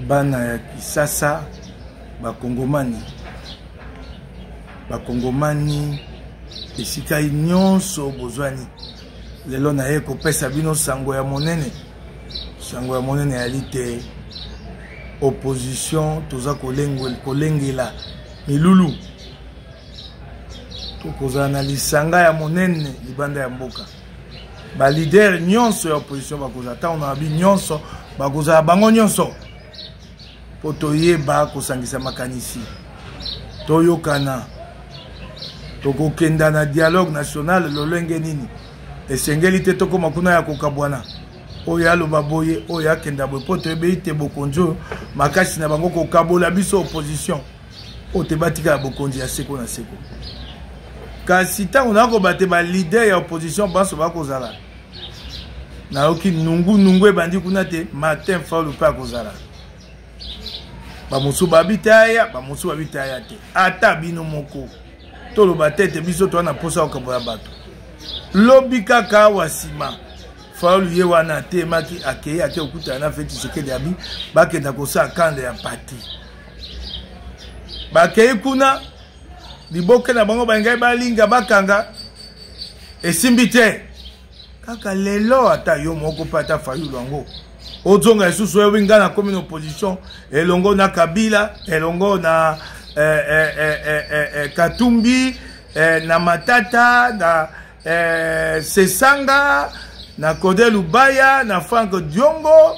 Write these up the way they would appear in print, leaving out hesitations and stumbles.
bana ya Kisasa bakongomani esika nyonso bozwani lelo na ye kopesa bino sango ya monene ya lite opposition toza kolengela milulu tokozala na lisanga ya monene libanda ya mboka ba leader nyonso ya opposition bakozala ta ona bi nyonso bakozala bango nyonso po toyeba kosangisa makanisi toyokana tokokenda na dialogue national lolenge nini esengeli te tokoma kuna ya kokabwana oyo aloba boye oyo akenda boye po toyebe ite bokonjo makasi na bango kokabola biso opposition o te batika ya bokonzi ya seko na seko kasi ntango nakobate ba leader ya opposition banso bakozala nayoki nungu ebandi kuna te Martin Fayulu mpe akozala bamosusu babitaya bamosusu babitaya te ata bino moko toloba tete biso towana posa okaboya bato lobi kaka wa nsima Fayulu ye wana atemaki akei ake okutana na Félix Tshisekedi abi bakenda kosala kanda ya pati bakei kuna liboke na bango bangai balinga bakanga esimbi te kaka lelo ata yo moko pata Fayulu yango ozonga esusu oyo winga na commune opposition elongo na Kabila elongo na Katumbi na Matata na Sesanga na Kodé Lubaya na Frank Diongo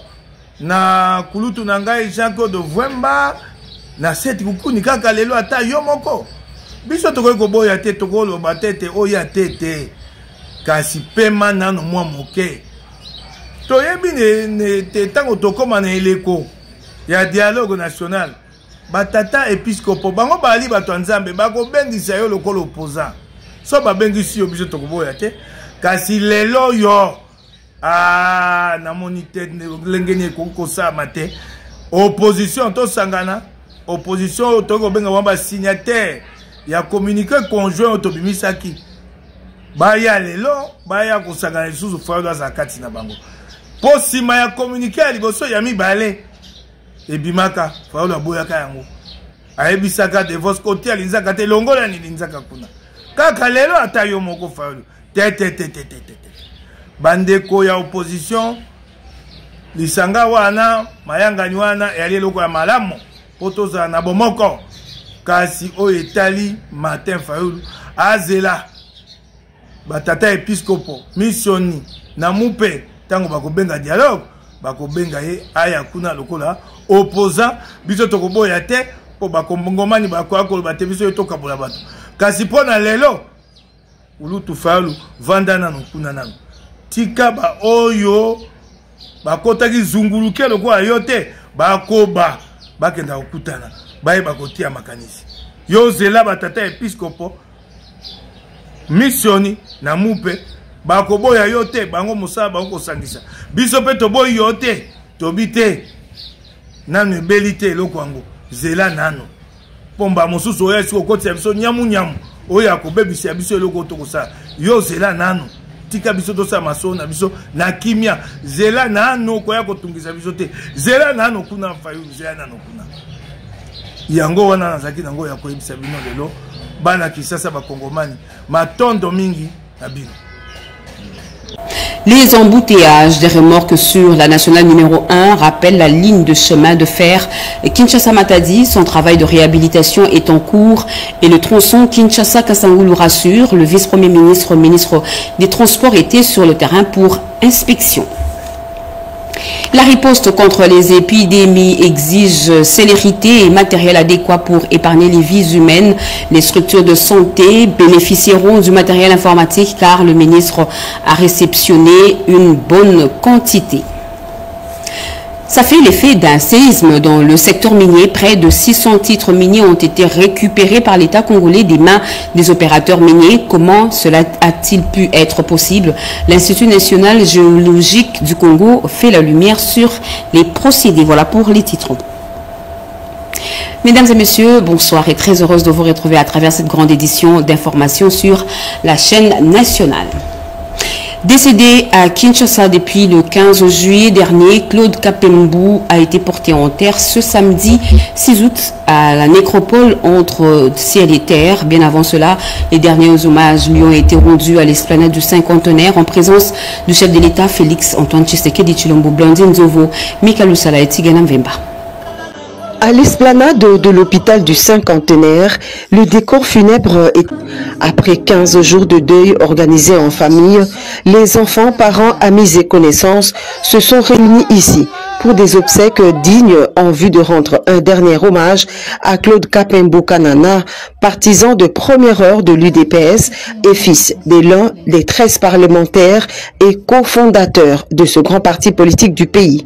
na Kulutu na ngai Jean-Claude Vwemba na Seti Kukuni kaka lelo ata yo moko biso tokoki koboya te tokoloba tete oya tete kasi pema nano mwa moke toyebi ne tango tokoma na eleko ya dialogue national batata episcopo bango bali bato ya Nzambe bakobengisa yo lokolo opposant so babengisi yo biso tokoboya te kasi lelo yo namoni te lengeni kokosama te opposition tosangana opposition tokobenga wamba signataire ya communiqué conjoint tobimisaki baya lelo baya kosangana lisusu Fayulu aza kati na bango po nsima ya communiqué ya liboso ya mibale ebimaka Fayulu aboyaka yango ayebisaka divorce kote alinzaka te longola nini nzaka kuna kaka lelo ata yo moko Fayulu te bandeko ya opposition lisanga wana mayangani wana yali eloko ya malamu po tozala na bomoko kasi oyo etali Martin Fayulu azela batata episcopo missioni na mupe tango bakobenga dialogue bakobenga ye aya kuna lokola opposant biso tokoboya te po bakongomani bakoloba te biso tokabola bato kasi mpona lelo ulutu Fayulu vanda nano kuna nano tika ba oyo bakotaki zunguluke lokola yo te bakoba bakenda kokutana baye bakotia makanisi yo zela batata episcopo missioni na mupe bakoboya yo te bango mosala bango kosangisa biso pe toboyi yo te tobi te nano ebeli te eloko yango zela nano pomba mosusu oyo esi kokotisa biso nyamu oyo akobebisa biso eloko tokosala yo zela nano tika biso tosala masolo na biso na kimia zela nano koya kotungisa biso te zela nano kuna Fayulu zela nano kuna yango wana nazaki nango ya koyebisa bino lelo bana Kisasa bakongomani matondo mingi na bino. Les embouteillages des remorques sur la nationale numéro 1 rappellent la ligne de chemin de fer Kinshasa-Matadi. Son travail de réhabilitation est en cours et le tronçon Kinshasa-Kassangulu rassure. Le vice-premier ministre, ministre des Transports, était sur le terrain pour inspection. La riposte contre les épidémies exige célérité et matériel adéquat pour épargner les vies humaines. Les structures de santé bénéficieront du matériel informatique car le ministre a réceptionné une bonne quantité. Ça fait l'effet d'un séisme dans le secteur minier. Près de 600 titres miniers ont été récupérés par l'État congolais des mains des opérateurs miniers. Comment cela a-t-il pu être possible? L'Institut national géologique du Congo fait la lumière sur les procédés. Voilà pour les titres. Mesdames et messieurs, bonsoir et très heureuse de vous retrouver à travers cette grande édition d'informations sur la chaîne nationale. Décédé à Kinshasa depuis le 15 juillet dernier, Claude Kapembou a été porté en terre ce samedi 6 août à la nécropole entre ciel et terre. Bien avant cela, les derniers hommages lui ont été rendus à l'esplanade du cinquantenaire en présence du chef de l'État Félix Antoine Tshisekedi Tshilombo. Blandine Zovo, Mikalu Sala et Tigana Mvemba. À l'esplanade de l'hôpital du cinquantenaire, le décor funèbre est... Après 15 jours de deuil organisé en famille, les enfants, parents, amis et connaissances se sont réunis ici pour des obsèques dignes en vue de rendre un dernier hommage à Claude Kapembou Kanana, partisan de première heure de l'UDPS et fils de l'un des 13 parlementaires et cofondateur de ce grand parti politique du pays.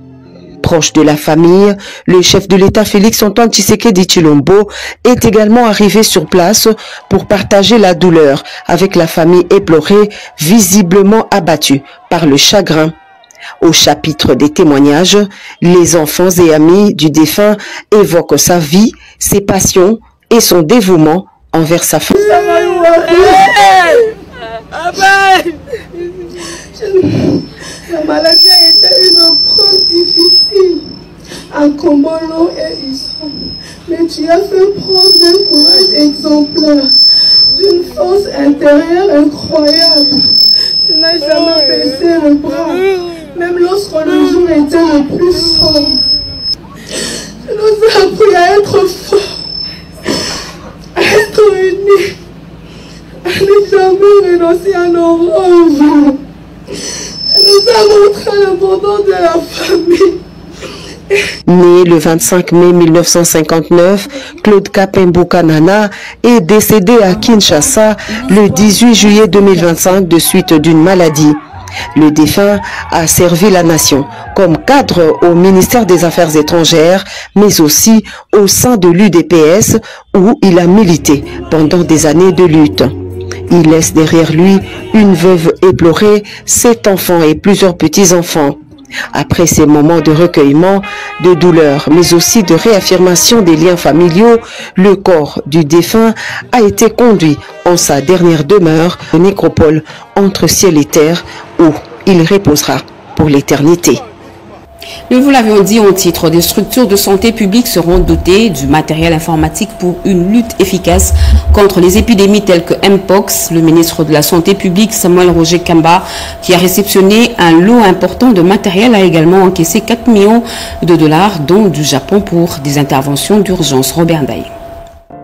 Proche de la famille, le chef de l'État Félix Antoine Tshisekedi Tshilombo est également arrivé sur place pour partager la douleur avec la famille éplorée, visiblement abattue par le chagrin. Au chapitre des témoignages, les enfants et amis du défunt évoquent sa vie, ses passions et son dévouement envers sa famille. La maladie a été une preuve difficile, un combat long et usant. Mais tu as fait preuve d'un courage exemplaire, d'une force intérieure incroyable. Tu n'as jamais baissé le bras, même lorsque le jour était le plus sombre. Tu nous as appris à être forts, à être unis, à ne jamais renoncer à nos rêves. Nous avons montré l'abandon de la famille. Né le 25 mai 1959, Claude Kapembou Kanana est décédé à Kinshasa le 18 juillet 2025 de suite d'une maladie. Le défunt a servi la nation comme cadre au ministère des Affaires étrangères, mais aussi au sein de l'UDPS où il a milité pendant des années de lutte. Il laisse derrière lui une veuve éplorée, 7 enfants et plusieurs petits-enfants. Après ces moments de recueillement, de douleur, mais aussi de réaffirmation des liens familiaux, le corps du défunt a été conduit en sa dernière demeure, au nécropole entre ciel et terre, où il reposera pour l'éternité. Nous vous l'avions dit en titre, des structures de santé publique seront dotées du matériel informatique pour une lutte efficace contre les épidémies telles que Mpox. Le ministre de la Santé publique, Samuel Roger Kamba, qui a réceptionné un lot important de matériel, a également encaissé 4 millions de dollars, dont du Japon pour des interventions d'urgence. Robert Ndaye.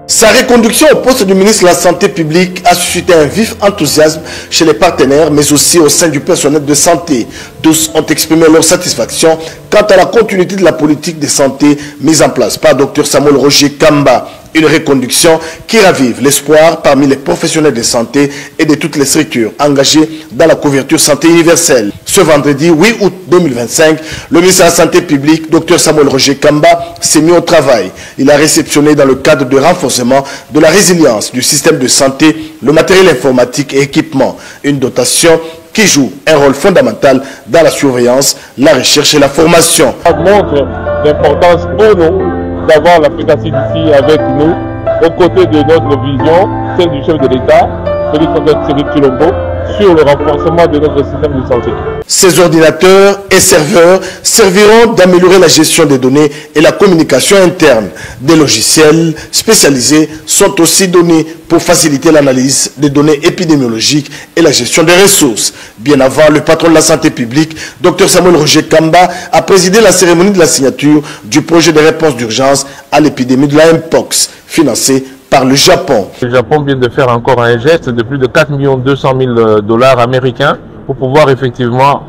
Sa reconduction au poste du ministre de la Santé publique a suscité un vif enthousiasme chez les partenaires, mais aussi au sein du personnel de santé. Tous ont exprimé leur satisfaction quant à la continuité de la politique de santé mise en place par Dr Samuel Roger Kamba. Une reconduction qui ravive l'espoir parmi les professionnels de santé et de toutes les structures engagées dans la couverture santé universelle. Ce vendredi 8 août 2025, le ministre de la Santé publique, Dr Samuel Roger Kamba, s'est mis au travail. Il a réceptionné dans le cadre de renforcement de la résilience du système de santé le matériel informatique et équipement, une dotation qui joue un rôle fondamental dans la surveillance, la recherche et la formation. Ça montre l'importance pour nous d'avoir l'Afrique d'ici avec nous, aux côtés de notre vision, celle du chef de l'État, Félix Antoine Tshilombo, sur le renforcement de notre système de santé. Ces ordinateurs et serveurs serviront d'améliorer la gestion des données et la communication interne. Des logiciels spécialisés sont aussi donnés pour faciliter l'analyse des données épidémiologiques et la gestion des ressources. Bien avant, le patron de la santé publique, Dr Samuel Roger Kamba, a présidé la cérémonie de la signature du projet de réponse d'urgence à l'épidémie de la Mpox, financé par le Japon. Le Japon vient de faire encore un geste de plus de 4 200 000 dollars américains pour pouvoir effectivement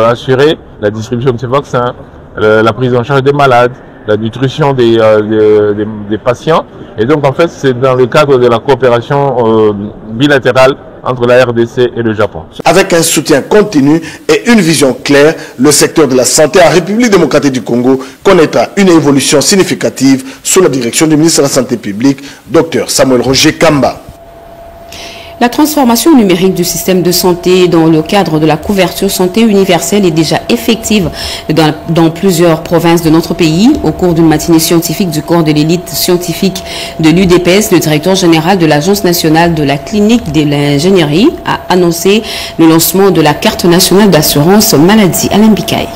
assurer la distribution de ces vaccins, la prise en charge des malades, la nutrition des patients. Et donc en fait c'est dans le cadre de la coopération bilatérale entre la RDC et le Japon. Avec un soutien continu et une vision claire, le secteur de la santé en République démocratique du Congo connaîtra une évolution significative sous la direction du ministre de la Santé publique, Dr Samuel Roger Kamba. La transformation numérique du système de santé dans le cadre de la couverture santé universelle est déjà effective dans plusieurs provinces de notre pays. Au cours d'une matinée scientifique du corps de l'élite scientifique de l'UDPS, le directeur général de l'Agence nationale de la clinique de l'ingénierie a annoncé le lancement de la carte nationale d'assurance maladie. Alain Bikaï.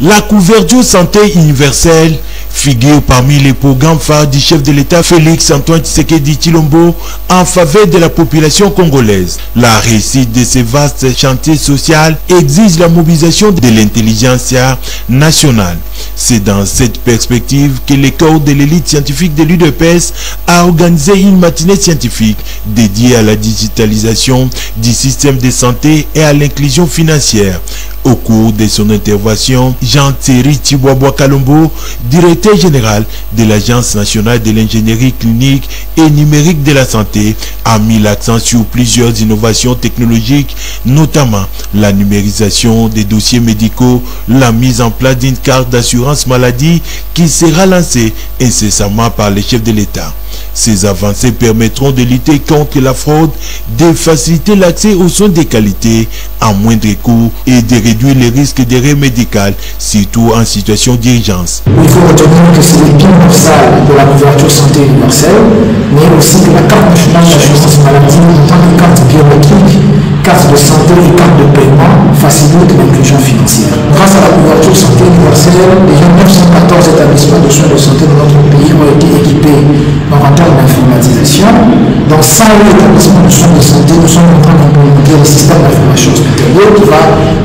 La couverture santé universelle figure parmi les programmes phares du chef de l'État Félix Antoine Tshisekedi Tshilombo en faveur de la population congolaise. La réussite de ce vaste chantier social exige la mobilisation de l'intelligentsia nationale. C'est dans cette perspective que le corps de l'élite scientifique de l'UDPS a organisé une matinée scientifique dédiée à la digitalisation du système de santé et à l'inclusion financière. Au cours de son intervention, Jean-Thierry Tibouaboua Kalombo, directeur général de l'Agence nationale de l'ingénierie clinique et numérique de la santé, a mis l'accent sur plusieurs innovations technologiques, notamment la numérisation des dossiers médicaux, la mise en place d'une carte d'assurance maladie qui sera lancée incessamment par les chefs de l'État. Ces avancées permettront de lutter contre la fraude, de faciliter l'accès aux soins de qualité à moindre coût et de réduire les risques d'erreurs médicales, surtout en situation d'urgence. Il faut retenir que c'est le pilier dorsal de la couverture santé universelle, mais aussi que la carte nationale d'assurance maladie en tant que carte biométrique, carte de santé et carte de paiement facilite l'inclusion financière. Grâce à la couverture santé universelle, déjà 914 établissements de soins de santé de notre pays ont été équipés en termes d'informatisation. Dans 100 établissements de soins de santé, nous sommes en train d'implémenter le système d'information hospitalière qui va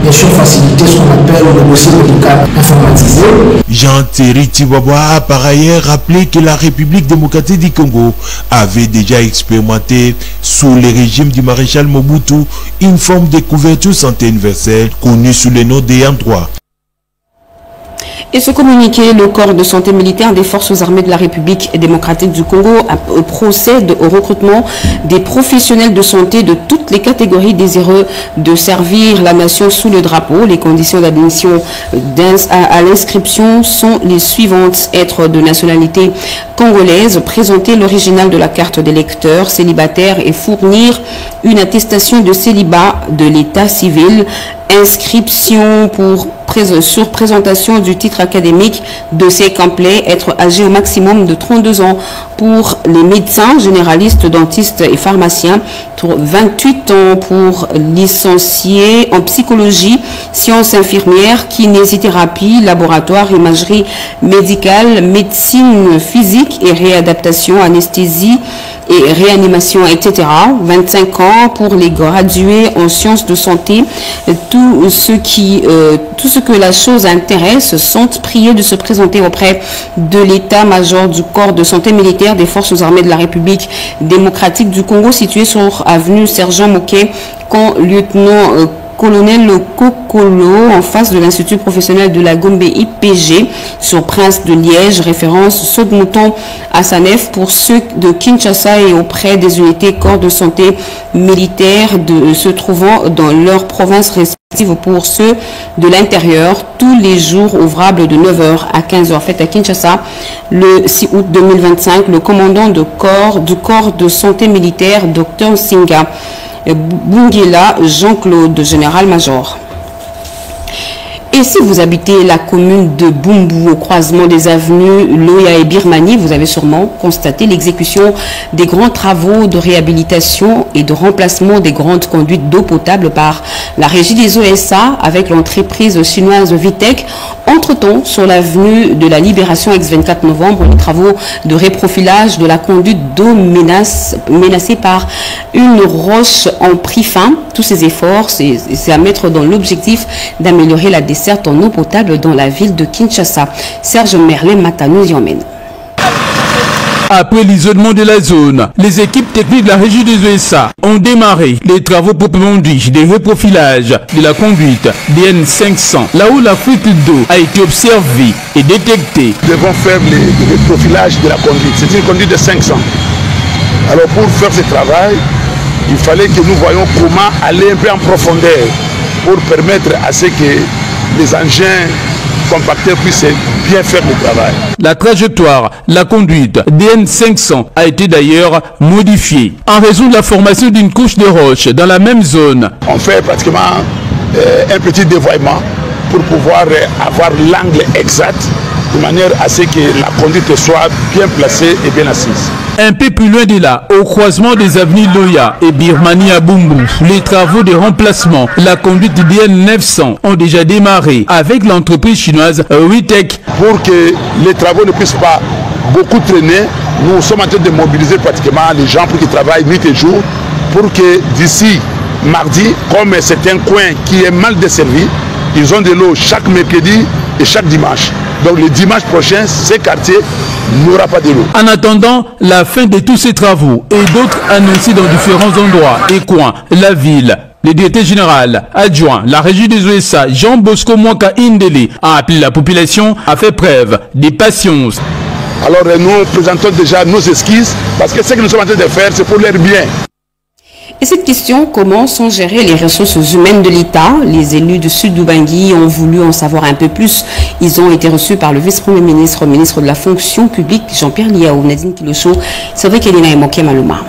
bien sûr faciliter ce qu'on appelle le dossier médical informatisé. Jean-Thierry Tibouaboua a par ailleurs rappelé que la République démocratique du Congo avait déjà expérimenté sous le régime du maréchal Mobutu une forme de couverture santé universelle connue sous le nom d'ayant droit. Et ce communiqué, le corps de santé militaire des forces armées de la République démocratique du Congo procède au recrutement des professionnels de santé de toutes les catégories désireux de servir la nation sous le drapeau. Les conditions d'admission à l'inscription sont les suivantes: être de nationalité congolaise, présenter l'original de la carte d'électeur célibataire et fournir une attestation de célibat de l'état civil, inscription sur présentation du titre académique, dossier complet, être âgé au maximum de 32 ans pour les médecins, généralistes, dentistes et pharmaciens, 28 ans pour licenciés en psychologie, sciences infirmières, kinésithérapie, laboratoire, imagerie médicale, médecine physique et réadaptation, anesthésie et réanimation, etc. 25 ans pour les gradués en sciences de santé. Tout ce que la chose intéresse sont priés de se présenter auprès de l'état-major du corps de santé militaire des forces armées de la République démocratique du Congo, situé sur avenue Sergent Moquet, camp lieutenant colonel Kokolo, en face de l'Institut professionnel de la Gombe IPG, sur Prince de Liège, référence Saut-de-Mouton à Sanef pour ceux de Kinshasa et auprès des unités corps de santé militaire se trouvant dans leur province respective pour ceux de l'intérieur, tous les jours ouvrables de 9h à 15h. Fait à Kinshasa, le 6 août 2025, le commandant du corps de santé militaire, Dr Singa Bungela Jean-Claude, général-major. Et si vous habitez la commune de Bumbu, au croisement des avenues Loya et Birmanie, vous avez sûrement constaté l'exécution des grands travaux de réhabilitation et de remplacement des grandes conduites d'eau potable par la régie des OSA avec l'entreprise chinoise Vitech. Entre-temps, sur l'avenue de la Libération ex-24 novembre, les travaux de réprofilage de la conduite d'eau menacée par une roche en prix fin. Tous ces efforts, c'est à mettre dans l'objectif d'améliorer la desserte en eau potable dans la ville de Kinshasa. Serge Merlet Matanou y emmène. Après l'isolement de la zone, les équipes techniques de la régie des USA ont démarré les travaux proprement dits de reprofilage de la conduite DN500, là où la fuite d'eau a été observée et détectée. Nous devons faire le profilage de la conduite. C'est une conduite de 500. Alors pour faire ce travail, il fallait que nous voyions comment aller un peu en profondeur pour permettre à ce que les engins compacteurs puissent bien faire le travail. La trajectoire, la conduite DN 500 a été d'ailleurs modifiée en raison de la formation d'une couche de roches dans la même zone. On fait pratiquement un petit dévoiement pour pouvoir avoir l'angle exact de manière à ce que la conduite soit bien placée et bien assise. Un peu plus loin de là, au croisement des avenues Loya et Birmanie à Bumbu, les travaux de remplacement, la conduite DN 900 ont déjà démarré avec l'entreprise chinoise Witech. Pour que les travaux ne puissent pas beaucoup traîner, nous sommes en train de mobiliser pratiquement les gens pour qu'ils travaillent nuit et jour, pour que d'ici mardi, comme c'est un coin qui est mal desservi, ils ont de l'eau chaque mercredi et chaque dimanche. Donc le dimanche prochain, ces quartiers n'aura pas de l'eau. En attendant la fin de tous ces travaux et d'autres annoncés dans différents endroits et coins, la ville, le directeur général adjoint, la régie des OSA, Jean Bosco Mwaka Indele, a appelé la population à faire preuve de patience. Alors nous présentons déjà nos esquisses parce que ce que nous sommes en train de faire, c'est pour leur bien. Et cette question, comment sont gérées les ressources humaines de l'État? Les élus de Sud-Ubangui ont voulu en savoir un peu plus. Ils ont été reçus par le vice-premier ministre, ministre de la fonction publique, Jean-Pierre Liao, Nadine Kilocho, Cédric Elina et Moké Maluma.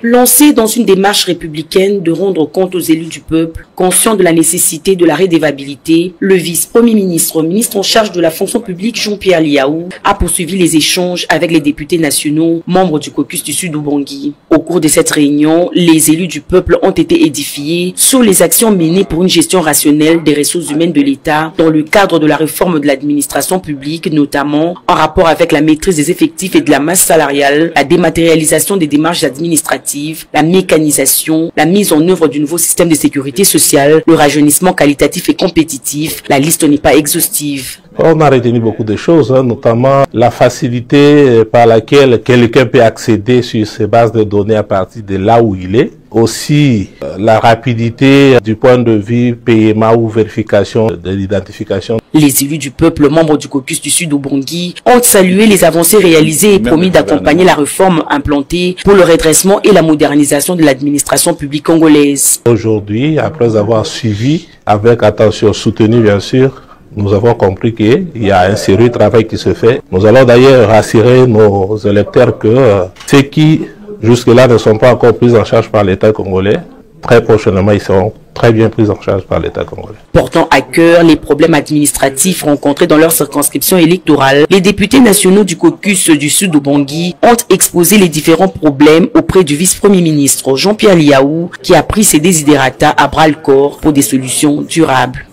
Lancé dans une démarche républicaine de rendre compte aux élus du peuple, conscient de la nécessité de la redevabilité, le vice-premier ministre, ministre en charge de la fonction publique Jean-Pierre Liao, a poursuivi les échanges avec les députés nationaux, membres du caucus du Sud-Ubangui. Au cours de cette réunion, les élus du peuple ont été édifiés sur les actions menées pour une gestion rationnelle des ressources humaines de l'État dans le cadre de la réforme de l'administration publique, notamment en rapport avec la maîtrise des effectifs et de la masse salariale, la dématérialisation des démarches administratives, la mécanisation, la mise en œuvre du nouveau système de sécurité sociale, le rajeunissement qualitatif et compétitif. La liste n'est pas exhaustive. On a retenu beaucoup de choses, notamment la facilité par laquelle quelqu'un peut accéder sur ces bases de données à partir de là où il est. Aussi, la rapidité du point de vue paiement ou vérification de l'identification. Les élus du peuple, membres du caucus du Sud-Ubangui, ont salué les avancées réalisées et promis d'accompagner la réforme implantée pour le redressement et la modernisation de l'administration publique congolaise. Aujourd'hui, après avoir suivi, avec attention, soutenu bien sûr, nous avons compris qu'il y a un sérieux travail qui se fait. Nous allons d'ailleurs rassurer nos électeurs que ceux qui jusque-là ne sont pas encore pris en charge par l'État congolais, très prochainement ils seront très bien pris en charge par l'État congolais. Portant à cœur les problèmes administratifs rencontrés dans leur circonscription électorale, les députés nationaux du caucus du Sud-Ubangui ont exposé les différents problèmes auprès du vice-premier ministre Jean-Pierre Liao, qui a pris ses désidérata à bras-le-corps pour des solutions durables.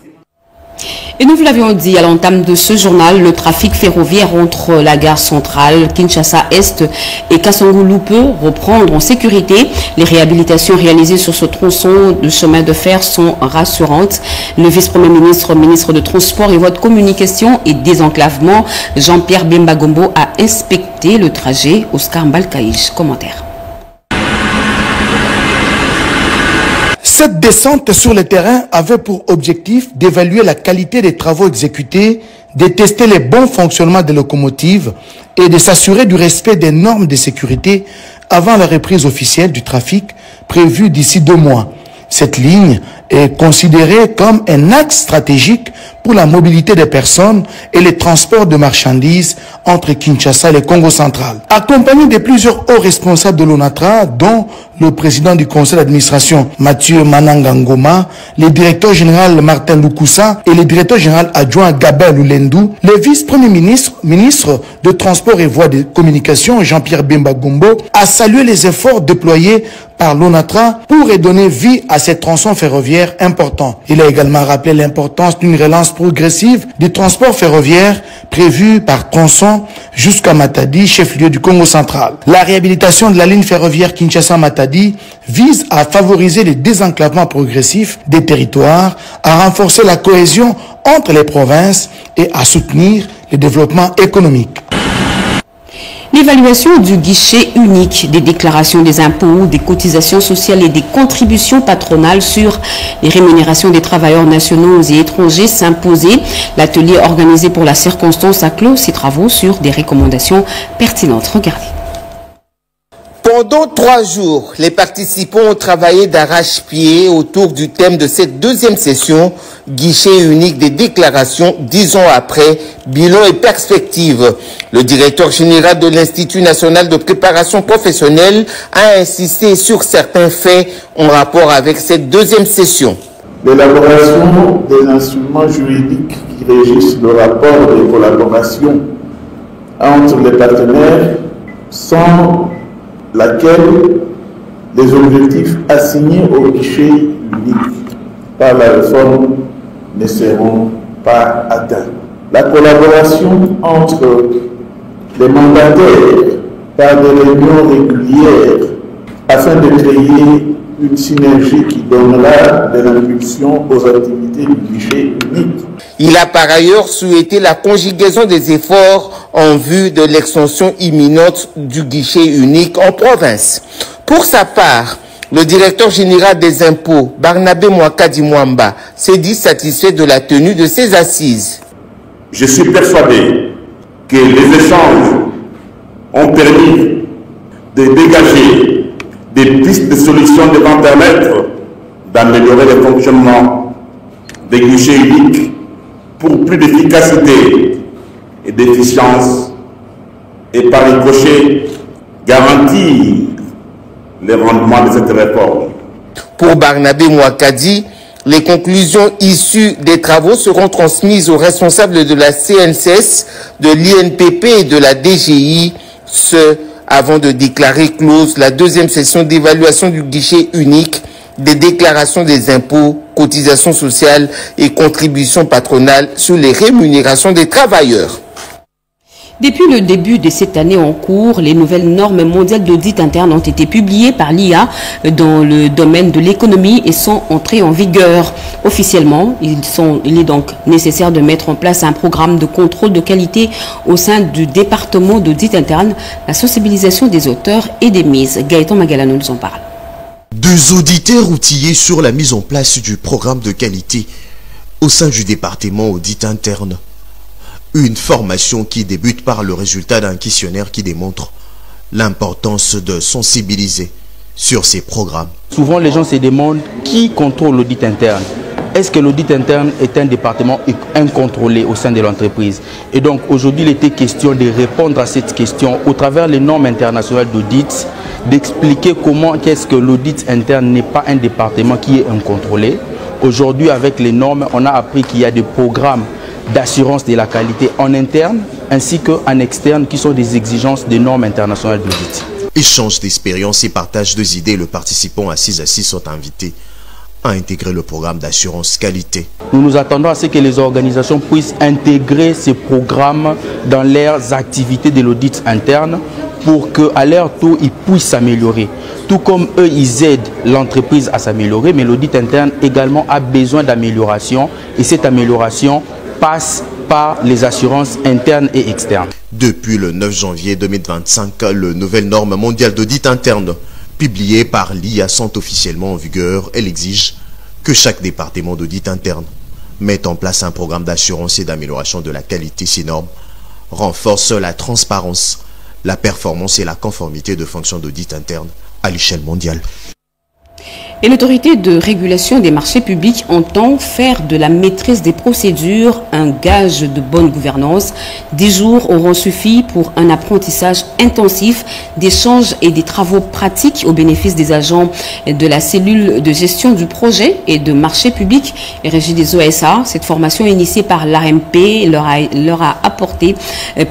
Et nous vous l'avions dit à l'entame de ce journal, le trafic ferroviaire entre la gare centrale Kinshasa-Est et Kasongoulou peut reprendre en sécurité. Les réhabilitations réalisées sur ce tronçon de chemin de fer sont rassurantes. Le vice-premier ministre, ministre de Transport et Voies de Communication et Désenclavement, Jean-Pierre Bemba Gombo, a inspecté le trajet. Oscar Mbalkaïch, commentaire. Cette descente sur le terrain avait pour objectif d'évaluer la qualité des travaux exécutés, de tester les bons fonctionnements des locomotives et de s'assurer du respect des normes de sécurité avant la reprise officielle du trafic prévue d'ici 2 mois. Cette ligne est considérée comme un axe stratégique pour la mobilité des personnes et les transports de marchandises entre Kinshasa et le Congo central. Accompagné de plusieurs hauts responsables de l'ONATRA, dont le président du conseil d'administration Mathieu Mananga Ngoma, le directeur général Martin Lukusa et le directeur général adjoint Gabel Lulendou, le vice-premier ministre de Transport et Voies de Communication Jean-Pierre Bemba Gombo a salué les efforts déployés par l'ONATRA pour redonner vie à ces tronçons ferroviaires importants. Il a également rappelé l'importance d'une relance progressive du transport ferroviaire prévu par tronçon jusqu'à Matadi, chef-lieu du Congo central. La réhabilitation de la ligne ferroviaire Kinshasa-Matadi vise à favoriser le désenclavement progressif des territoires, à renforcer la cohésion entre les provinces et à soutenir le développement économique. L'évaluation du guichet unique des déclarations des impôts, des cotisations sociales et des contributions patronales sur les rémunérations des travailleurs nationaux et étrangers s'imposait. L'atelier organisé pour la circonstance a clos ses travaux sur des recommandations pertinentes. Regardez. Pendant 3 jours, les participants ont travaillé d'arrache-pied autour du thème de cette deuxième session, guichet unique des déclarations 10 ans après, bilan et perspective. Le directeur général de l'Institut national de préparation professionnelle a insisté sur certains faits en rapport avec cette deuxième session. L'élaboration des instruments juridiques qui régissent le rapport de collaboration entre les partenaires sans laquelle les objectifs assignés au guichet unique par la réforme ne seront pas atteints. La collaboration entre les mandataires par des réunions régulières afin de créer une synergie qui donnera de l'impulsion aux activités du guichet unique. Il a par ailleurs souhaité la conjugaison des efforts en vue de l'extension imminente du guichet unique en province. Pour sa part, le directeur général des impôts, Barnabé Mwakadi Mwamba, s'est dit satisfait de la tenue de ces assises. Je suis persuadé que les échanges ont permis de dégager des pistes de solutions devant permettre d'améliorer le fonctionnement des guichets uniques pour plus d'efficacité et d'efficience et par ricochet garantir les rendements de cette réforme. Pour Barnabé Mwakadi, les conclusions issues des travaux seront transmises aux responsables de la CNCS, de l'INPP et de la DGI, avant de déclarer close la deuxième session d'évaluation du guichet unique des déclarations des impôts, cotisations sociales et contributions patronales sur les rémunérations des travailleurs. Depuis le début de cette année en cours, les nouvelles normes mondiales d'audit interne ont été publiées par l'IA dans le domaine de l'économie et sont entrées en vigueur. Officiellement, il est donc nécessaire de mettre en place un programme de contrôle de qualité au sein du département d'audit interne, la sensibilisation des auteurs et des mises. Gaëtan Magalano nous en parle. 2 auditeurs outillés sur la mise en place du programme de qualité au sein du département audit interne. Une formation qui débute par le résultat d'un questionnaire qui démontre l'importance de sensibiliser sur ces programmes. Souvent, les gens se demandent qui contrôle l'audit interne. Est-ce que l'audit interne est un département incontrôlé au sein de l'entreprise? Et donc, aujourd'hui, il était question de répondre à cette question au travers des normes internationales d'audit, d'expliquer comment est-ce que l'audit interne n'est pas un département qui est incontrôlé. Aujourd'hui, avec les normes, on a appris qu'il y a des programmes d'assurance de la qualité en interne ainsi qu'en externe qui sont des exigences des normes internationales d'audit. Échange d'expériences et partage des idées, les participants assis sont invités à intégrer le programme d'assurance qualité. Nous nous attendons à ce que les organisations puissent intégrer ces programmes dans leurs activités de l'audit interne pour qu'à leur tour, ils puissent s'améliorer. Tout comme eux, ils aident l'entreprise à s'améliorer, mais l'audit interne également a besoin d'amélioration et cette amélioration passe par les assurances internes et externes. Depuis le 9 janvier 2025, les nouvelles normes mondiales d'audit interne publiées par l'IA sont officiellement en vigueur. Elle exige que chaque département d'audit interne mette en place un programme d'assurance et d'amélioration de la qualité. Ces normes renforcent la transparence, la performance et la conformité de fonctions d'audit interne à l'échelle mondiale. Et l'autorité de régulation des marchés publics entend faire de la maîtrise des procédures un gage de bonne gouvernance. 10 jours auront suffi pour un apprentissage intensif d'échanges et des travaux pratiques au bénéfice des agents de la cellule de gestion du projet et de marché public et régie des OSA. Cette formation initiée par l'ARMP leur a apporté un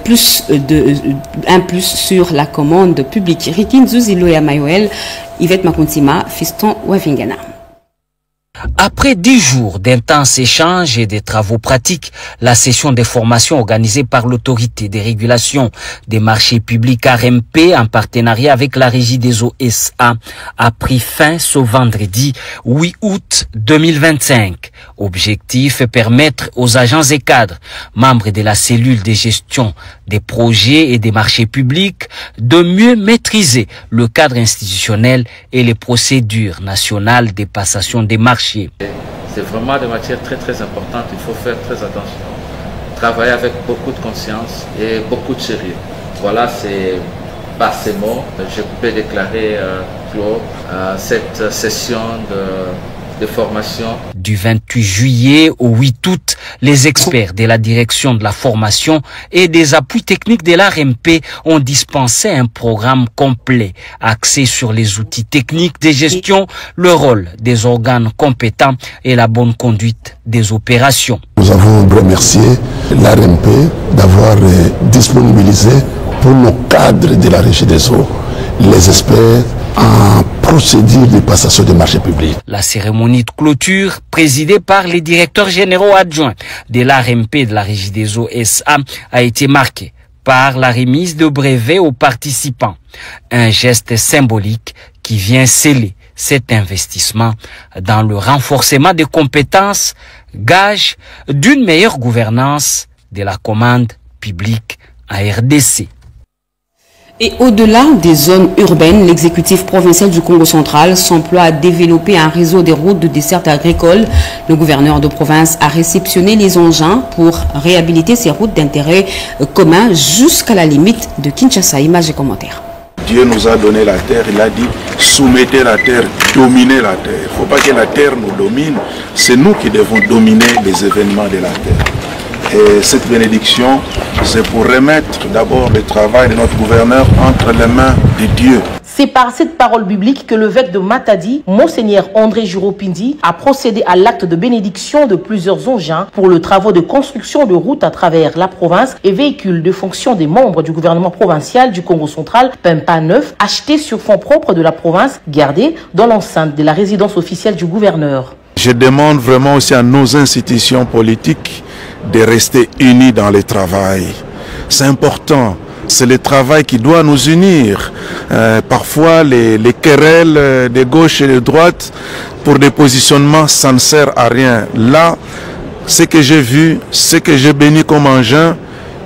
plus sur la commande publique. Rikin Zuzilo et Amayoel, Yvette Makuntima, Fiston Wavingana. Après 10 jours d'intenses échanges et de travaux pratiques, la session de formation organisée par l'autorité des régulations des marchés publics ARMP en partenariat avec la régie des OSA a pris fin ce vendredi 8 août 2025. Objectif, permettre aux agents et cadres, membres de la cellule de gestion des projets et des marchés publics, de mieux maîtriser le cadre institutionnel et les procédures nationales de passation des marchés. C'est vraiment des matières très importantes, il faut faire très attention. Travailler avec beaucoup de conscience et beaucoup de sérieux. Voilà, c'est par ces mots, je peux déclarer clos cette session de formation. Du 28 juillet au 8 août, les experts de la direction de la formation et des appuis techniques de l'ARMP ont dispensé un programme complet axé sur les outils techniques de gestion, le rôle des organes compétents et la bonne conduite des opérations. Nous avons remercié l'ARMP d'avoir disponibilisé pour nos cadres de la Régie des eaux les experts en procédure de passation des marchés publics. La cérémonie de clôture, présidée par les directeurs généraux adjoints de l'ARMP de la Régie des eaux SA, a été marquée par la remise de brevets aux participants. Un geste symbolique qui vient sceller cet investissement dans le renforcement des compétences, gage d'une meilleure gouvernance de la commande publique en RDC. Et au-delà des zones urbaines, l'exécutif provincial du Congo central s'emploie à développer un réseau des routes de desserte agricole. Le gouverneur de province a réceptionné les engins pour réhabiliter ces routes d'intérêt commun jusqu'à la limite de Kinshasa. Images et commentaires. Dieu nous a donné la terre, il a dit soumettez la terre, dominez la terre. Il ne faut pas que la terre nous domine, c'est nous qui devons dominer les événements de la terre. Et cette bénédiction, c'est pour remettre d'abord le travail de notre gouverneur entre les mains de Dieu. C'est par cette parole biblique que l'évêque de Matadi, Monseigneur André Juropindi, a procédé à l'acte de bénédiction de plusieurs engins pour le travaux de construction de routes à travers la province et véhicules de fonction des membres du gouvernement provincial du Congo central, Pempa 9, achetés sur fonds propres de la province, gardés dans l'enceinte de la résidence officielle du gouverneur. Je demande vraiment aussi à nos institutions politiques de rester unis dans le travail. C'est important. C'est le travail qui doit nous unir. Parfois, les querelles de gauche et de droite, pour des positionnements, ça ne sert à rien. Là, ce que j'ai vu, ce que j'ai béni comme engin,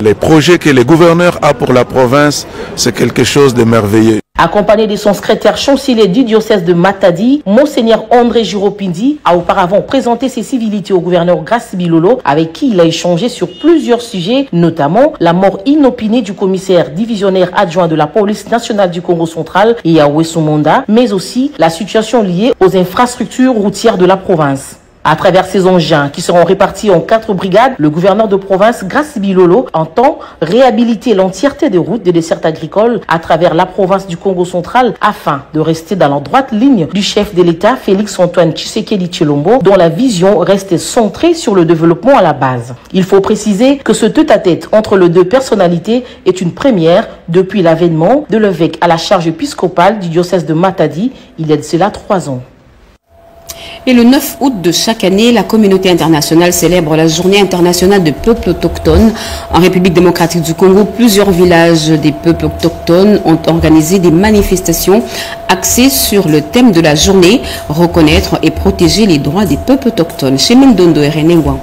les projets que le gouverneur a pour la province, c'est quelque chose de merveilleux. Accompagné de son secrétaire chancelier du diocèse de Matadi, Monseigneur André Juropindi a auparavant présenté ses civilités au gouverneur Grace Bilolo, avec qui il a échangé sur plusieurs sujets, notamment la mort inopinée du commissaire divisionnaire adjoint de la police nationale du Congo central, Yahweh Soumonda, mais aussi la situation liée aux infrastructures routières de la province. À travers ces engins qui seront répartis en 4 brigades, le gouverneur de province, Grace Bilolo, entend réhabiliter l'entièreté des routes des dessertes agricoles à travers la province du Congo central afin de rester dans la droite ligne du chef de l'État, Félix-Antoine Tshisekedi Tshilombo, dont la vision reste centrée sur le développement à la base. Il faut préciser que ce tête-à-tête entre les deux personnalités est une première depuis l'avènement de l'évêque à la charge épiscopale du diocèse de Matadi, il y a de cela 3 ans. Et le 9 août de chaque année, la communauté internationale célèbre la journée internationale des peuples autochtones. En République démocratique du Congo, plusieurs villages des peuples autochtones ont organisé des manifestations axées sur le thème de la journée, reconnaître et protéger les droits des peuples autochtones. Chez Mendondo et René Ngwango.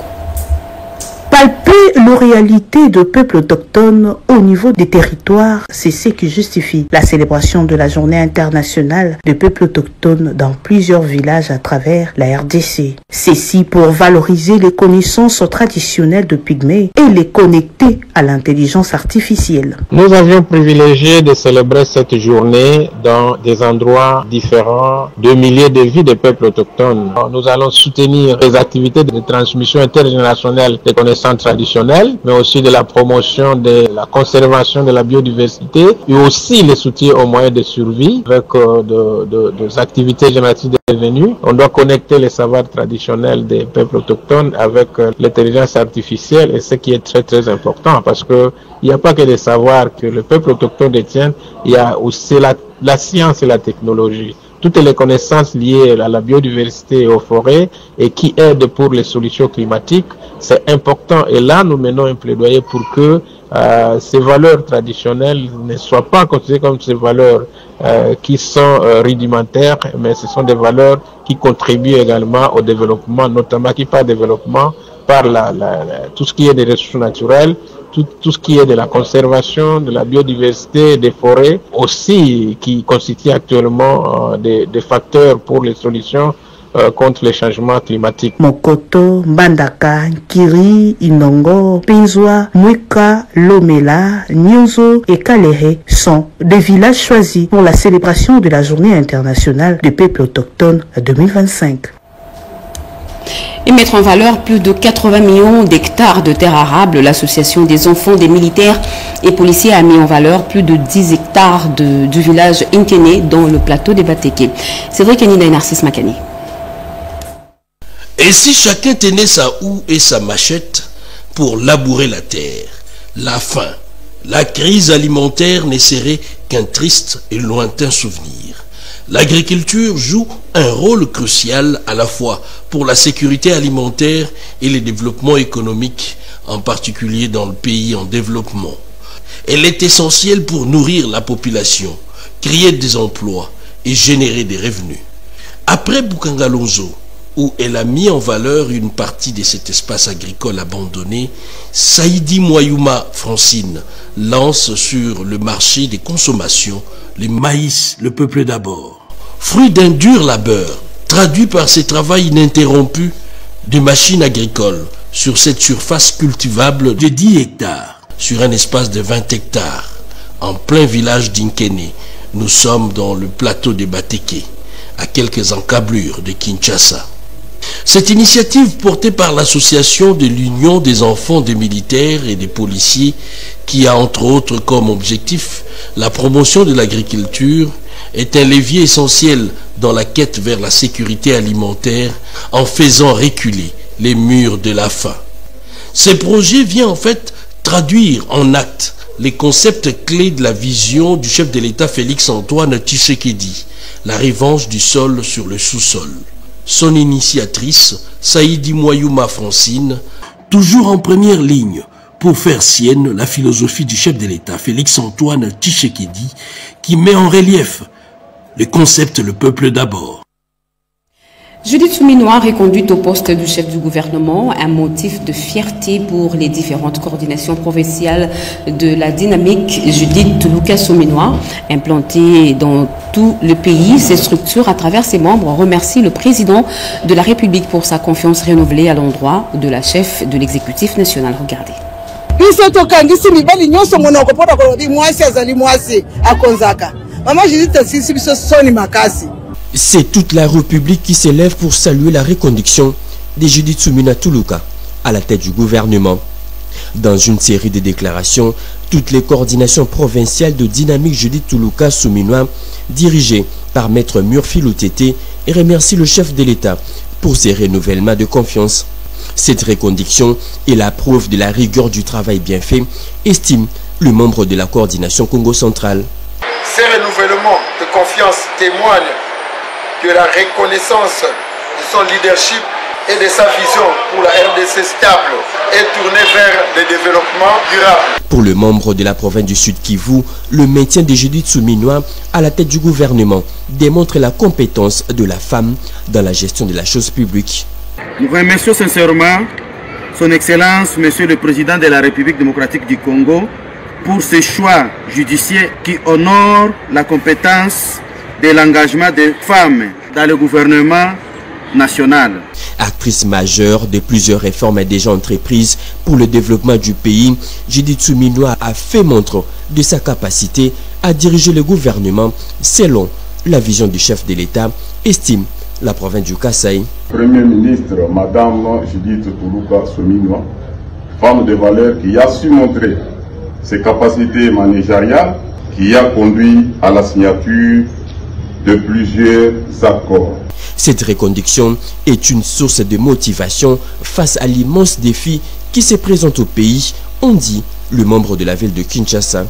Palper la réalité de peuples autochtones au niveau des territoires, c'est ce qui justifie la célébration de la journée internationale des peuples autochtones dans plusieurs villages à travers la RDC. Ceci pour valoriser les connaissances traditionnelles de Pygmée et les connecter à l'intelligence artificielle. Nous avions privilégié de célébrer cette journée dans des endroits différents de milliers de vies des peuples autochtones. Nous allons soutenir les activités de transmission intergénérationnelle des connaissances traditionnelles, mais aussi de la promotion de la conservation de la biodiversité et aussi les soutiens aux moyens de survie avec des activités génératives de revenus. On doit connecter les savoirs traditionnels des peuples autochtones avec l'intelligence artificielle, et ce qui est très très important parce que il n'y a pas que des savoirs que le peuple autochtone détient, il y a aussi la science et la technologie. Toutes les connaissances liées à la biodiversité et aux forêts et qui aident pour les solutions climatiques, c'est important. Et là, nous menons un plaidoyer pour que ces valeurs traditionnelles ne soient pas considérées comme ces valeurs qui sont rudimentaires, mais ce sont des valeurs qui contribuent également au développement, notamment qui par développement, par tout ce qui est des ressources naturelles, tout ce qui est de la conservation, de la biodiversité, des forêts, aussi qui constituent actuellement des facteurs pour les solutions contre les changements climatiques. Mokoto, Mbandaka, Kiri, Inongo, Pinzwa, Mwika, Lomela, Nyonzo et Kalehe sont des villages choisis pour la célébration de la Journée internationale des peuples autochtones 2025. Et mettre en valeur plus de 80 millions d'hectares de terres arables, l'association des enfants des militaires et policiers a mis en valeur plus de 10 hectares du village Inkene dans le plateau des Bateke. C'est vrai qu'Anina et Narcisse Makani. Et si chacun tenait sa houe et sa machette pour labourer la terre, la faim, la crise alimentaire ne serait qu'un triste et lointain souvenir. L'agriculture joue un rôle crucial à la fois pour la sécurité alimentaire et le développement économique, en particulier dans le pays en développement. Elle est essentielle pour nourrir la population, créer des emplois et générer des revenus. Après Bukangalonzo, où elle a mis en valeur une partie de cet espace agricole abandonné, Saïdi Moyouma Francine lance sur le marché des consommations le maïs, le peuple d'abord. Fruit d'un dur labeur, traduit par ce travail ininterrompu de machines agricoles sur cette surface cultivable de 10 hectares, sur un espace de 20 hectares, en plein village d'Inkene. Nous sommes dans le plateau de Bateke, à quelques encablures de Kinshasa. Cette initiative portée par l'association de l'Union des enfants des militaires et des policiers, qui a entre autres comme objectif la promotion de l'agriculture, est un levier essentiel dans la quête vers la sécurité alimentaire en faisant reculer les murs de la faim. Ce projet vient en fait traduire en actes les concepts clés de la vision du chef de l'État Félix-Antoine Tshisekedi, la revanche du sol sur le sous-sol. Son initiatrice, Saïdi Moyouma Francine, toujours en première ligne pour faire sienne la philosophie du chef de l'État Félix-Antoine Tshisekedi, qui met en relief le concept le peuple d'abord. Judith Souminois reconduite au poste du chef du gouvernement, un motif de fierté pour les différentes coordinations provinciales de la dynamique. Judith Lucas Souminois, implantée dans tout le pays, ces structures à travers ses membres remercient le président de la République pour sa confiance renouvelée à l'endroit de la chef de l'exécutif national. Regardez. C'est toute la République qui s'élève pour saluer la reconduction de Judith Souminois Tuluka à la tête du gouvernement. Dans une série de déclarations, toutes les coordinations provinciales de dynamique Judith Tuluka Souminois, dirigées par Maître Murphy Loutete, remercient le chef de l'État pour ses renouvellements de confiance. Cette reconduction est la preuve de la rigueur du travail bien fait, estime le membre de la coordination Congo centrale. Ces renouvellements de confiance témoignent de la reconnaissance de son leadership et de sa vision pour la RDC stable et tournée vers le développement durable. Pour le membre de la province du Sud Kivu, le maintien de Judith Souminois à la tête du gouvernement démontre la compétence de la femme dans la gestion de la chose publique. Nous remercions sincèrement son Excellence, Monsieur le Président de la République démocratique du Congo, pour ce choix judiciaire qui honore la compétence de l'engagement des femmes dans le gouvernement national. Actrice majeure de plusieurs réformes déjà entreprises pour le développement du pays, Judith Souminois a fait montre de sa capacité à diriger le gouvernement selon la vision du chef de l'État, estime la province du Kasaï. Premier ministre, Madame Judith Tuluka Souminois, femme de valeur qui a su montrer ses capacités managériales, qui a conduit à la signature de plusieurs accords. Cette reconduction est une source de motivation face à l'immense défi qui se présente au pays, on dit le membre de la ville de Kinshasa.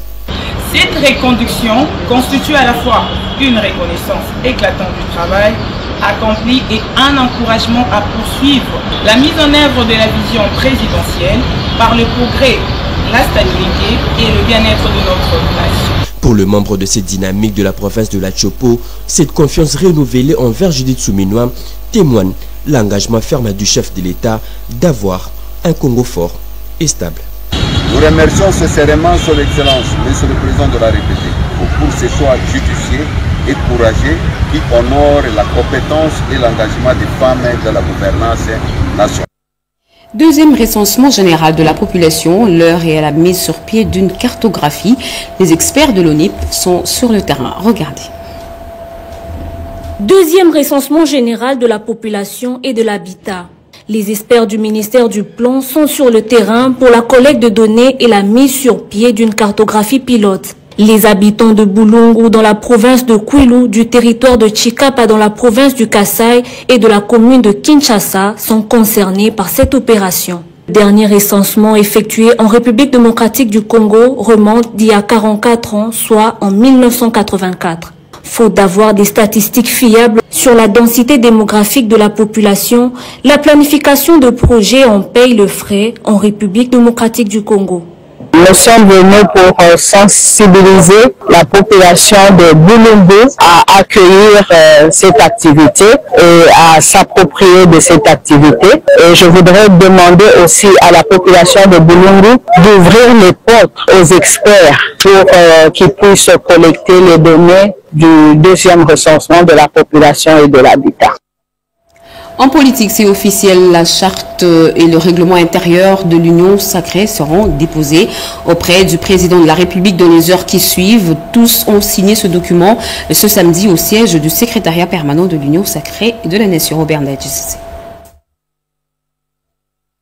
Cette reconduction constitue à la fois une reconnaissance éclatante du travail accompli et un encouragement à poursuivre la mise en œuvre de la vision présidentielle par le progrès, la stabilité et le bien-être de notre nation. Pour le membre de cette dynamique de la province de la Chopo, cette confiance renouvelée envers Judith Souminois témoigne l'engagement ferme du chef de l'État d'avoir un Congo fort et stable. Nous remercions sincèrement son Excellence, Monsieur le Président de la République, pour ses choix judicieux et courageux qui honore la compétence et l'engagement des femmes dans la gouvernance nationale. Deuxième recensement général de la population, l'heure est à la mise sur pied d'une cartographie. Les experts de l'ONIP sont sur le terrain. Regardez. Deuxième recensement général de la population et de l'habitat. Les experts du ministère du Plan sont sur le terrain pour la collecte de données et la mise sur pied d'une cartographie pilote. Les habitants de Bulungu dans la province de Kwilu, du territoire de Chikapa dans la province du Kasaï et de la commune de Kinshasa sont concernés par cette opération. Le dernier recensement effectué en République démocratique du Congo remonte d'il y a 44 ans, soit en 1984. Faute d'avoir des statistiques fiables sur la densité démographique de la population, la planification de projets en paye le frais en République démocratique du Congo. Nous sommes venus pour sensibiliser la population de Bulungu à accueillir cette activité et à s'approprier de cette activité. Et je voudrais demander aussi à la population de Bulungu d'ouvrir les portes aux experts pour qu'ils puissent collecter les données du deuxième recensement de la population et de l'habitat. En politique, c'est officiel, la charte et le règlement intérieur de l'Union sacrée seront déposés auprès du président de la République dans les heures qui suivent. Tous ont signé ce document ce samedi au siège du secrétariat permanent de l'Union sacrée de la Nation. Robert Ndadjissi.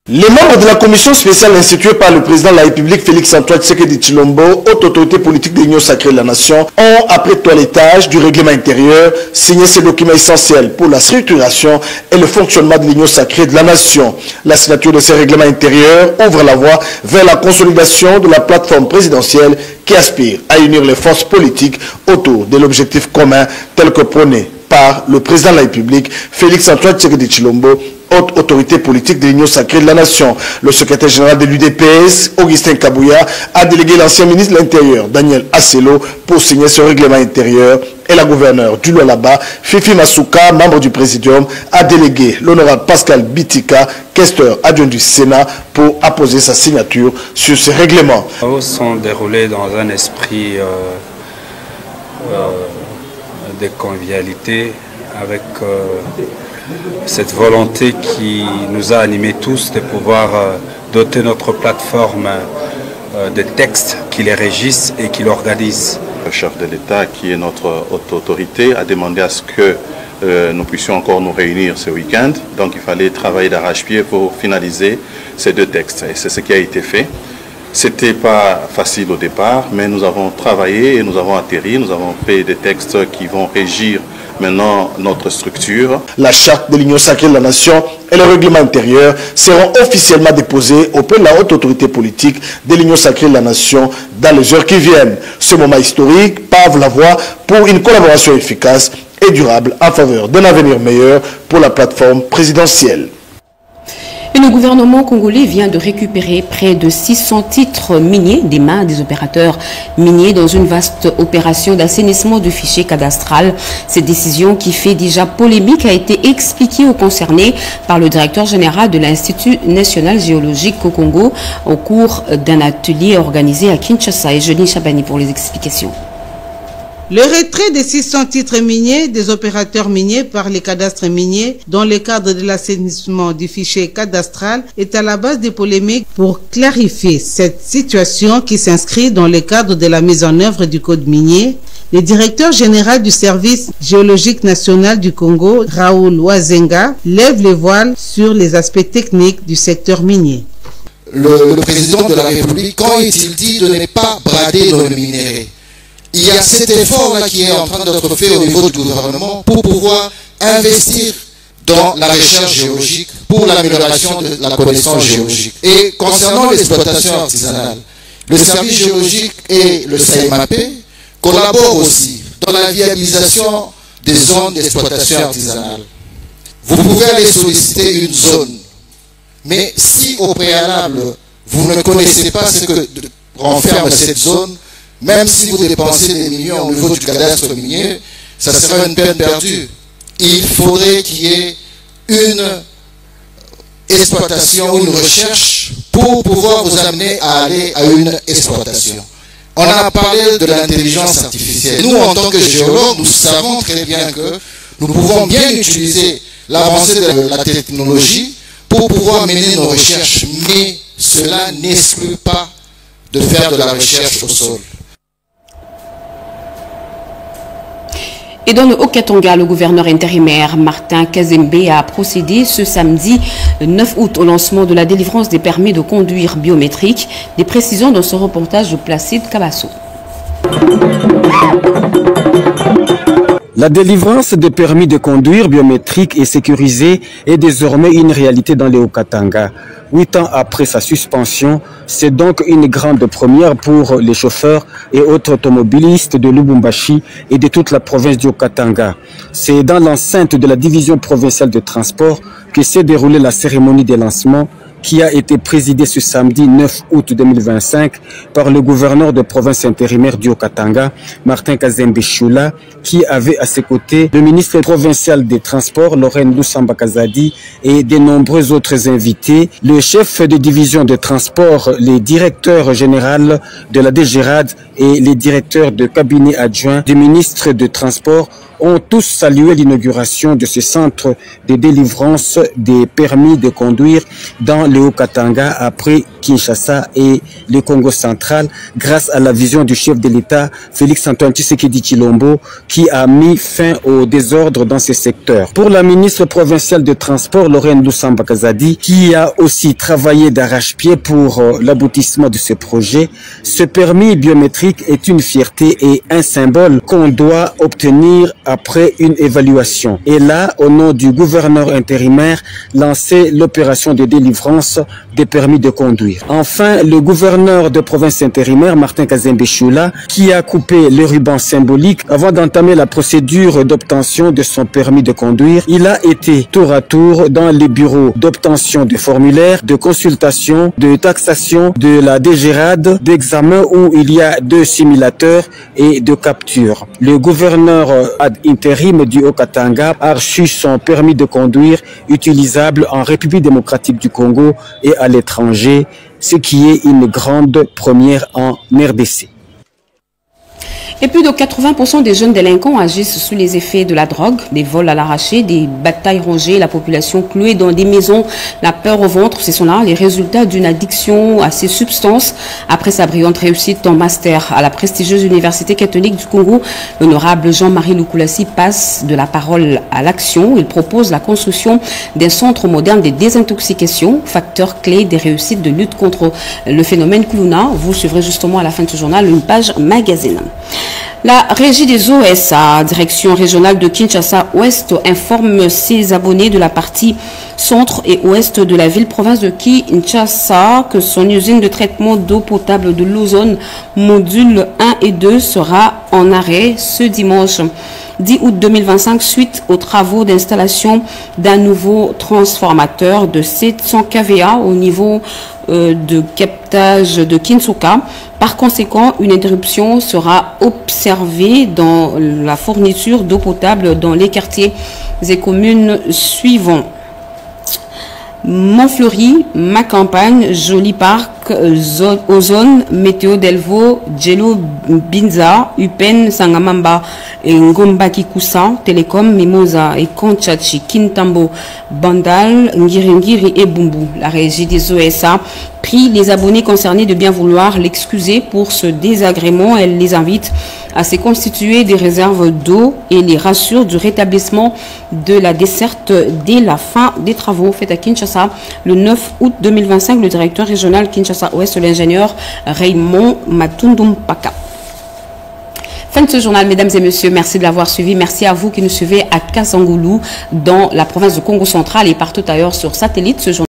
Les membres de la commission spéciale instituée par le président de la République, Félix-Antoine Tshisekedi Tshilombo, haute autorité politique de l'Union sacrée de la Nation, ont, après toilettage du règlement intérieur, signé ces documents essentiels pour la structuration et le fonctionnement de l'Union sacrée de la Nation. La signature de ces règlements intérieurs ouvre la voie vers la consolidation de la plateforme présidentielle qui aspire à unir les forces politiques autour de l'objectif commun tel que prôné par le président de la République, Félix-Antoine Tshisekedi Tshilombo, haute autorité politique de l'Union sacrée de la Nation. Le secrétaire général de l'UDPS, Augustin Kabouya, a délégué l'ancien ministre de l'Intérieur, Daniel Asselo, pour signer ce règlement intérieur. Et la gouverneure du Lualaba, Fifi Masuka, membre du Présidium, a délégué l'honorable Pascal Bitika, questeur adjoint du Sénat, pour apposer sa signature sur ce règlement. Les travaux sont déroulés dans un esprit de convivialité, avec cette volonté qui nous a animés tous de pouvoir doter notre plateforme de textes qui les régissent et qui l'organisent. Le chef de l'État, qui est notre haute autorité, a demandé à ce que nous puissions encore nous réunir ce week-end. Donc il fallait travailler d'arrache-pied pour finaliser ces deux textes. Et c'est ce qui a été fait. C'était pas facile au départ, mais nous avons travaillé et nous avons atterri. Nous avons fait des textes qui vont régir maintenant notre structure. La charte de l'Union sacrée de la Nation et le règlement intérieur seront officiellement déposés auprès de la haute autorité politique de l'Union sacrée de la Nation dans les heures qui viennent. Ce moment historique pave la voie pour une collaboration efficace et durable en faveur d'un avenir meilleur pour la plateforme présidentielle. Et le gouvernement congolais vient de récupérer près de 600 titres miniers des mains des opérateurs miniers dans une vaste opération d'assainissement du fichier cadastral. Cette décision, qui fait déjà polémique, a été expliquée aux concernés par le directeur général de l'Institut national géologique au Congo au cours d'un atelier organisé à Kinshasa. Et Johnny Chabani pour les explications. Le retrait des 600 titres miniers des opérateurs miniers par les cadastres miniers dans le cadre de l'assainissement du fichier cadastral est à la base des polémiques pour clarifier cette situation qui s'inscrit dans le cadre de la mise en œuvre du code minier. Le directeur général du service géologique national du Congo, Raoul Wazenga, lève les voiles sur les aspects techniques du secteur minier. Le président de la République, quand il dit de ne pas brader dans le minerai, il y a cet effort-là qui est en train d'être fait au niveau du gouvernement pour pouvoir investir dans la recherche géologique, pour l'amélioration de la connaissance géologique. Et concernant l'exploitation artisanale, le service géologique et le CMAP collaborent aussi dans la viabilisation des zones d'exploitation artisanale. Vous pouvez aller solliciter une zone, mais si au préalable, vous ne connaissez pas ce que renferme cette zone, même si vous dépensez des millions au niveau du cadastre minier, ça sera une peine perdue. Il faudrait qu'il y ait une exploitation, une recherche pour pouvoir vous amener à aller à une exploitation. On a parlé de l'intelligence artificielle. Nous, en tant que géologues, nous savons très bien que nous pouvons bien utiliser l'avancée de la technologie pour pouvoir mener nos recherches, mais cela n'exclut pas de faire de la recherche au sol. Et dans le Haut-Katanga, le gouverneur intérimaire Martin Kazembe a procédé ce samedi 9 août au lancement de la délivrance des permis de conduire biométriques. Des précisions dans ce reportage de Placide Kabasso. La délivrance des permis de conduire biométriques et sécurisés est désormais une réalité dans le Haut-Katanga. 8 ans après sa suspension, c'est donc une grande première pour les chauffeurs et autres automobilistes de Lubumbashi et de toute la province du Haut-Katanga. C'est dans l'enceinte de la division provinciale de transport que s'est déroulée la cérémonie de lancement qui a été présidée ce samedi 9 août 2025 par le gouverneur de province intérimaire du Haut-Katanga, Martin Kazembe Choula, qui avait à ses côtés le ministre provincial des Transports, Lorraine Lusamba Kazadi, et de nombreux autres invités, le chef de division de transport, les directeurs généraux de la DGRAD et les directeurs de cabinet adjoints du ministre de Transport ont tous salué l'inauguration de ce centre de délivrance des permis de conduire dans le Haut-Katanga après Kinshasa et le Congo central grâce à la vision du chef de l'État Félix-Antoine Tshisekedi Tshilombo qui a mis fin au désordre dans ces secteurs. Pour la ministre provinciale de Transport Lorraine Lusamba Kazadi qui a aussi travaillé d'arrache-pied pour l'aboutissement de ce projet, ce permis biométrique est une fierté et un symbole qu'on doit obtenir après une évaluation. Et là, au nom du gouverneur intérimaire, lancer l'opération de délivrance des permis de conduire. Enfin, le gouverneur de province intérimaire, Martin Kazembe Choula, qui a coupé le ruban symbolique avant d'entamer la procédure d'obtention de son permis de conduire, il a été tour à tour dans les bureaux d'obtention de formulaires, de consultation, de taxation, de la DGRAD, d'examen où il y a 2 simulateurs et de capture. Le gouverneur ad intérim du Haut-Katanga a reçu son permis de conduire utilisable en République démocratique du Congo et à l'étranger, ce qui est une grande première en RDC. Et plus de 80% des jeunes délinquants agissent sous les effets de la drogue, des vols à l'arraché, des batailles rongées, la population clouée dans des maisons, la peur au ventre. Ce sont là les résultats d'une addiction à ces substances. Après sa brillante réussite en master à la prestigieuse Université catholique du Congo, l'honorable Jean-Marie Lukulassi passe de la parole à l'action. Il propose la construction d'un centre moderne de désintoxication, facteur clé des réussites de lutte contre le phénomène Clouna. Vous suivrez justement à la fin de ce journal une page magazine. La régie des OSA, direction régionale de Kinshasa-Ouest, informe ses abonnés de la partie centre et ouest de la ville-province de Kinshasa que son usine de traitement d'eau potable de l'ozone, module 1 et 2, sera en arrêt ce dimanche 10 août 2025 suite aux travaux d'installation d'un nouveau transformateur de 700 kVA au niveau de captage de Kinsuka. Par conséquent, une interruption sera observée dans la fourniture d'eau potable dans les quartiers et communes suivants: Montfleury, Ma Campagne, Joli Parc, Ozone, Météo Delvaux, Djelo Binza, Upen, Sangamamba, Ngomba Kikusa, Télécom, Mimosa et Konchachi, Kintambo, Bandal, Ngiringiri et Bumbu. La régie des OSA prie les abonnés concernés de bien vouloir l'excuser pour ce désagrément. Elle les invite à se constituer des réserves d'eau et les rassure du rétablissement de la desserte dès la fin des travaux faits à Kinshasa le 9 août 2025. Le directeur régional Kinshasa-Ouest, l'ingénieur Raymond Matundumpaka. Fin de ce journal, mesdames et messieurs. Merci de l'avoir suivi. Merci à vous qui nous suivez à Kasangulu, dans la province de Congo central et partout ailleurs sur satellite. Ce journal